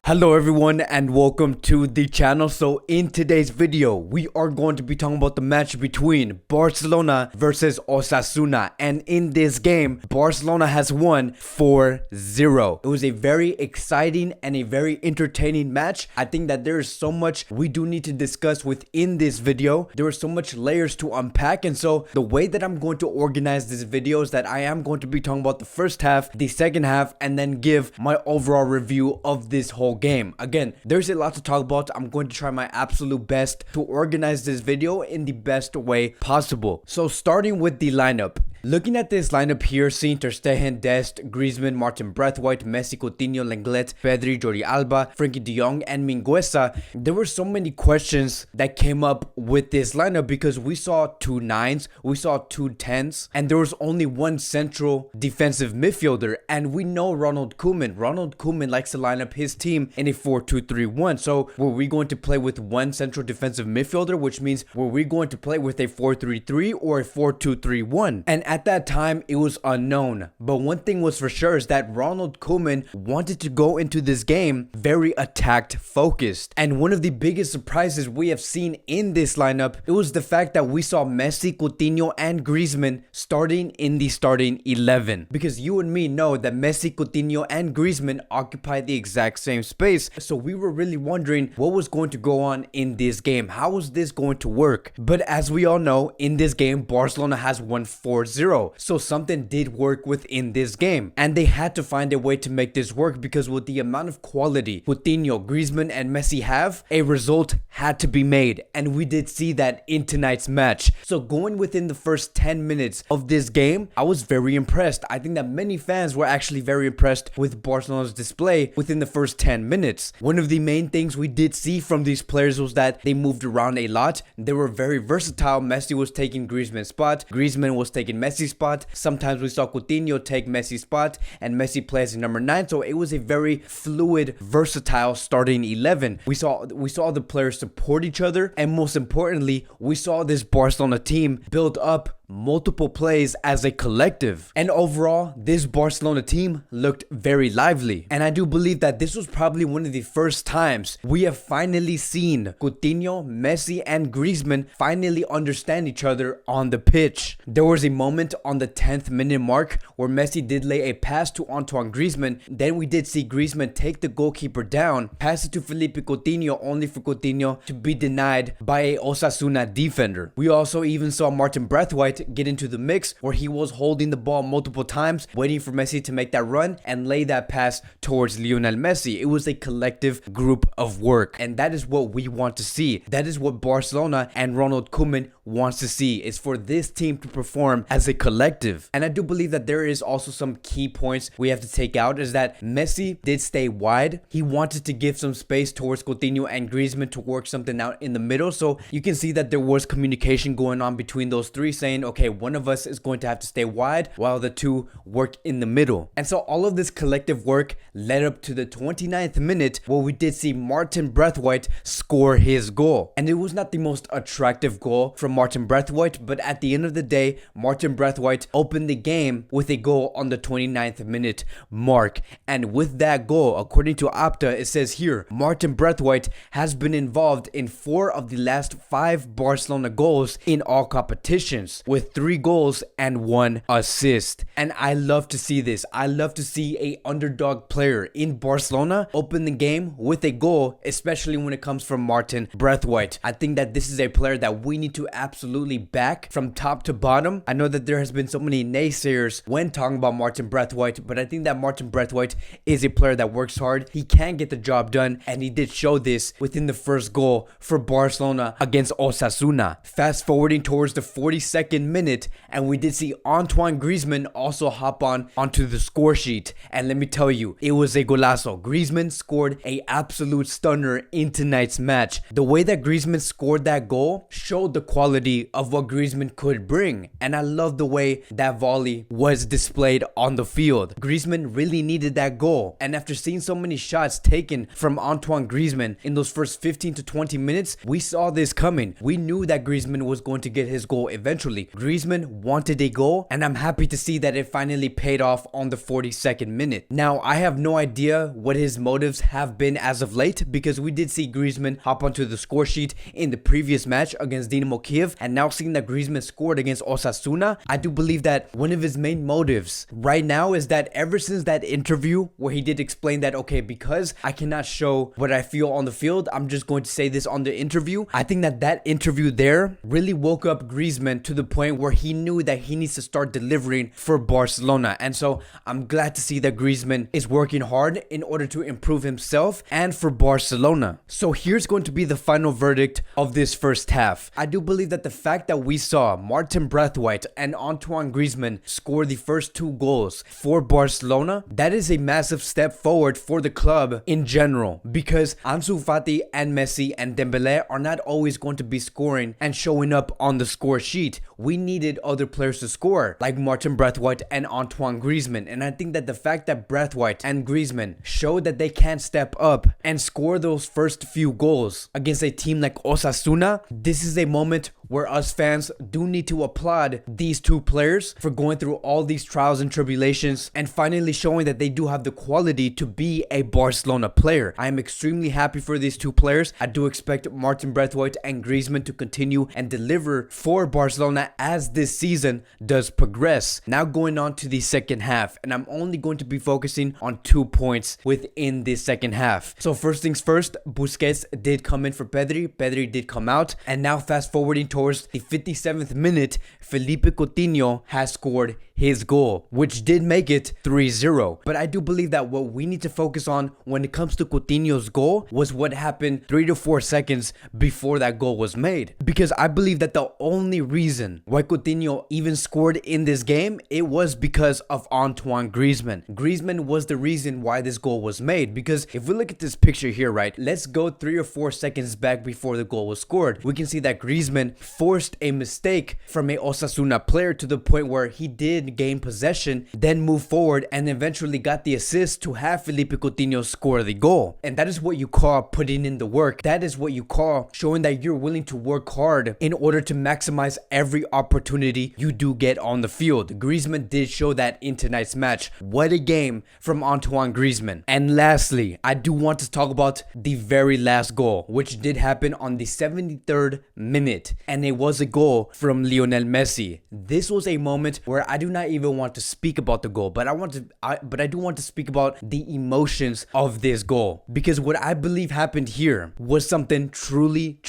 Hello everyone and welcome to the channel. So in today's video we are going to be talking about the match between Barcelona versus Osasuna, and in this game Barcelona has won 4-0. It was a very exciting and a very entertaining match. I think that there is so much we do need to discuss within this video. There are so much layers to unpack, and so the way that I'm going to organize this video is that I am going to be talking about the first half, the second half, and then give my overall review of this whole game. Again, there's a lot to talk about. I'm going to try my absolute best to organize this video in the best way possible. So starting with the lineup. Looking at this lineup here, seeing Ter Stegen, Dest, Griezmann, Martin Braithwaite, Messi, Coutinho, Lenglet, Pedri, Jordi Alba, Frenkie de Jong, and Mingueza, there were so many questions that came up with this lineup because we saw two 9s, we saw two 10s, and there was only one central defensive midfielder, and we know Ronald Koeman likes to line up his team in a 4-2-3-1. So were we going to play with one central defensive midfielder, which means were we going to play with a 4-3-3 or a 4-2-3-1? And at that time, it was unknown. But one thing was for sure is that Ronald Koeman wanted to go into this game very attack focused. And one of the biggest surprises we have seen in this lineup, it was the fact that we saw Messi, Coutinho, and Griezmann starting in the starting 11. Because you and me know that Messi, Coutinho, and Griezmann occupy the exact same space. So we were really wondering what was going to go on in this game. How was this going to work? But as we all know, in this game, Barcelona has won 4-0. So something did work within this game, and they had to find a way to make this work because with the amount of quality Coutinho, Griezmann, and Messi have, a result had to be made, and we did see that in tonight's match. So going within the first 10 minutes of this game, I was very impressed. I think that many fans were actually very impressed with Barcelona's display within the first 10 minutes. One of the main things we did see from these players was that they moved around a lot. They were very versatile. Messi was taking Griezmann's spot, Griezmann was taking Messi's spot. Sometimes we saw Coutinho take Messi's spot and Messi plays in number 9. So it was a very fluid, versatile starting 11. We saw the players support each other, and most importantly, we saw this Barcelona team build up multiple plays as a collective. And overall, this Barcelona team looked very lively. And I do believe that this was probably one of the first times we have finally seen Coutinho, Messi, and Griezmann finally understand each other on the pitch. There was a moment on the 10th minute mark where Messi did lay a pass to Antoine Griezmann. Then we did see Griezmann take the goalkeeper down, pass it to Felipe Coutinho, only for Coutinho to be denied by a Osasuna defender. We also even saw Martin Braithwaite get into the mix where he was holding the ball multiple times, waiting for Messi to make that run and lay that pass towards Lionel Messi. It was a collective group of work, and that is what we want to see. That is what Barcelona and Ronald Koeman wants to see, is for this team to perform as a collective. And I do believe that there is also some key points we have to take out, is that Messi did stay wide. He wanted to give some space towards Coutinho and Griezmann to work something out in the middle. So you can see that there was communication going on between those three, saying, okay, one of us is going to have to stay wide while the two work in the middle. And so all of this collective work led up to the 29th minute where we did see Martin Braithwaite score his goal. And it was not the most attractive goal from Martin Braithwaite, but at the end of the day, Martin Braithwaite opened the game with a goal on the 29th minute mark. And with that goal, according to Opta, it says here, Martin Braithwaite has been involved in 4 of the last 5 Barcelona goals in all competitions, with 3 goals and 1 assist. And I love to see this. I love to see a underdog player in Barcelona open the game with a goal, especially when it comes from Martin Braithwaite. I think that this is a player that we need to absolutely back from top to bottom. I know that there has been so many naysayers when talking about Martin Braithwaite, but I think that Martin Braithwaite is a player that works hard. He can get the job done, and he did show this within the first goal for Barcelona against Osasuna. Fast forwarding towards the 42nd minute, and we did see Antoine Griezmann also hop onto the score sheet. And let me tell you, it was a golazo. Griezmann scored a absolute stunner in tonight's match. The way that Griezmann scored that goal showed the quality of what Griezmann could bring, and I love the way that volley was displayed on the field. Griezmann really needed that goal, and after seeing so many shots taken from Antoine Griezmann in those first 15 to 20 minutes, we saw this coming. We knew that Griezmann was going to get his goal eventually. Griezmann wanted a goal, and I'm happy to see that it finally paid off on the 42nd minute. Now, I have no idea what his motives have been as of late, because we did see Griezmann hop onto the score sheet in the previous match against Dinamo Kiev, and now seeing that Griezmann scored against Osasuna, I do believe that one of his main motives right now is that ever since that interview where he did explain that, okay, because I cannot show what I feel on the field, I'm just going to say this on the interview. I think that that interview there really woke up Griezmann to the point where he knew that he needs to start delivering for Barcelona. And so I'm glad to see that Griezmann is working hard in order to improve himself and for Barcelona. So here's going to be the final verdict of this first half. I do believe that the fact that we saw Martin Braithwaite and Antoine Griezmann score the first 2 goals for Barcelona, that is a massive step forward for the club in general, because Ansu Fati and Messi and Dembele are not always going to be scoring and showing up on the score sheet. We needed other players to score, like Martin Braithwaite and Antoine Griezmann, and I think that the fact that Braithwaite and Griezmann showed that they can step up and score those first few goals against a team like Osasuna, this is a moment where us fans do need to applaud these 2 players for going through all these trials and tribulations and finally showing that they do have the quality to be a Barcelona player. I am extremely happy for these 2 players. I do expect Martin Braithwaite and Griezmann to continue and deliver for Barcelona as this season does progress. Now going on to the second half, and I'm only going to be focusing on 2 points within this second half. So first things first, Busquets did come in for Pedri. Pedri did come out, and now fast forwarding towards the 57th minute, Felipe Coutinho has scored his goal, which did make it 3-0. But I do believe that what we need to focus on when it comes to Coutinho's goal was what happened 3 to 4 seconds before that goal was made. Because I believe that the only reason why Coutinho even scored in this game, it was because of Antoine Griezmann. Griezmann was the reason why this goal was made. Because if we look at this picture here, right, let's go 3 or 4 seconds back before the goal was scored. We can see that Griezmann forced a mistake from a Osasuna player to the point where he did gain possession, then move forward, and eventually got the assist to have Felipe Coutinho score the goal. And that is what you call putting in the work. That is what you call showing that you're willing to work hard in order to maximize every opportunity you do get on the field. Griezmann did show that in tonight's match. What a game from Antoine Griezmann. And lastly, I do want to talk about the very last goal, which did happen on the 73rd minute, and it was a goal from Lionel Messi. This was a moment where I do not even want to speak about the goal, but I do want to speak about the emotions of this goal, because what I believe happened here was something truly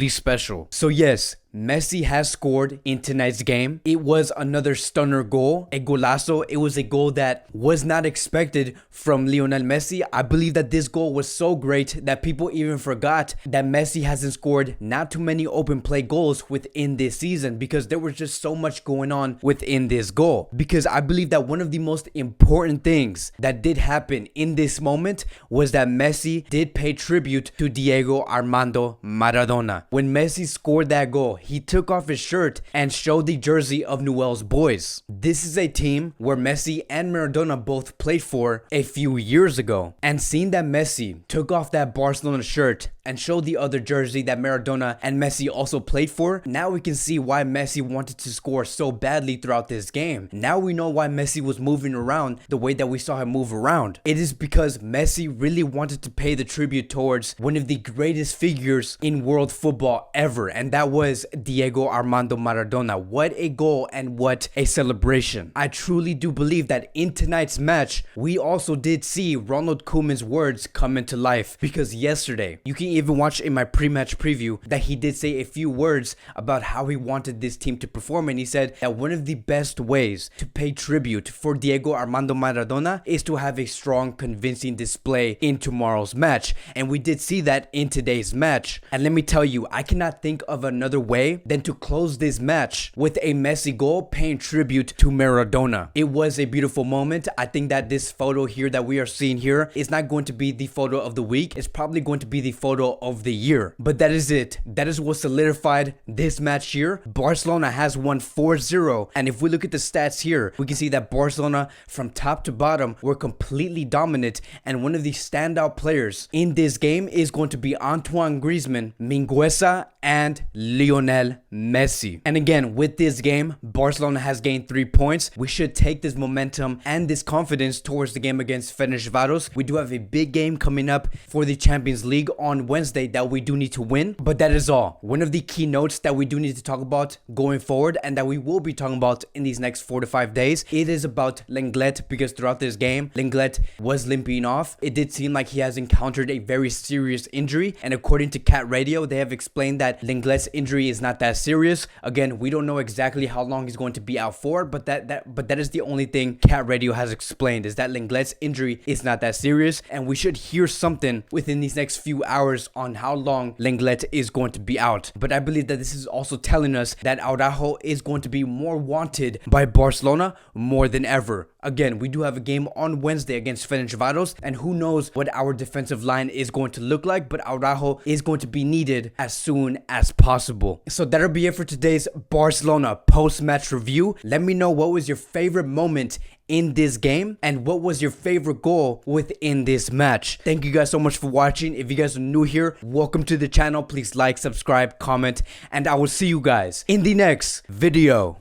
special. So yes, Messi has scored in tonight's game. It was another stunner goal, a golazo. It was a goal that was not expected from Lionel Messi. I believe that this goal was so great that people even forgot that Messi hasn't scored not too many open play goals within this season, because there was just so much going on within this goal. Because I believe that one of the most important things that did happen in this moment was that Messi did pay tribute to Diego Armando Maradona. When Messi scored that goal, he took off his shirt and showed the jersey of Newell's boys. This is a team where Messi and Maradona both played for a few years ago. And seeing that Messi took off that Barcelona shirt and showed the other jersey that Maradona and Messi also played for, now we can see why Messi wanted to score so badly throughout this game. Now we know why Messi was moving around the way that we saw him move around. It is because Messi really wanted to pay the tribute towards one of the greatest figures in world football ever, and that was Diego Armando Maradona. What a goal and what a celebration. I truly do believe that in tonight's match, we also did see Ronald Koeman's words come into life, because yesterday, you can even watch in my pre-match preview that he did say a few words about how he wanted this team to perform, and he said that one of the best ways to pay tribute for Diego Armando Maradona is to have a strong, convincing display in tomorrow's match, and we did see that in today's match. And let me tell you, I cannot think of another way than to close this match with a Messi goal paying tribute to Maradona. It was a beautiful moment. I think that this photo here that we are seeing here is not going to be the photo of the week. It's probably going to be the photo photo of the year. But that is it. That is what solidified this match here. Barcelona has won 4-0. And if we look at the stats here, we can see that Barcelona from top to bottom were completely dominant. And one of the standout players in this game is going to be Antoine Griezmann, Mingueza, and Lionel Messi. And again, with this game, Barcelona has gained 3 points. We should take this momentum and this confidence towards the game against Fenerbahce. We do have a big game coming up for the Champions League on Wednesday that we do need to win. But that is all. One of the key notes that we do need to talk about going forward, and that we will be talking about in these next 4 to 5 days, it is about Lenglet, because throughout this game, Lenglet was limping off. It did seem like he has encountered a very serious injury, and according to Cat Radio, they have explained that Lenglet's injury is not that serious. Again, we don't know exactly how long he's going to be out for, but that is the only thing Cat Radio has explained, is that Lenglet's injury is not that serious, and we should hear something within these next few hours on how long Lenglet is going to be out. But I believe that this is also telling us that Araujo is going to be more wanted by Barcelona more than ever. Again, we do have a game on Wednesday against Fenerbahce, and who knows what our defensive line is going to look like, but Araujo is going to be needed as soon as possible. So that'll be it for today's Barcelona post-match review. Let me know what was your favorite moment in this game and what was your favorite goal within this match. Thank you guys so much for watching. If you guys are new here, welcome to the channel. Please like, subscribe, comment, and I will see you guys in the next video.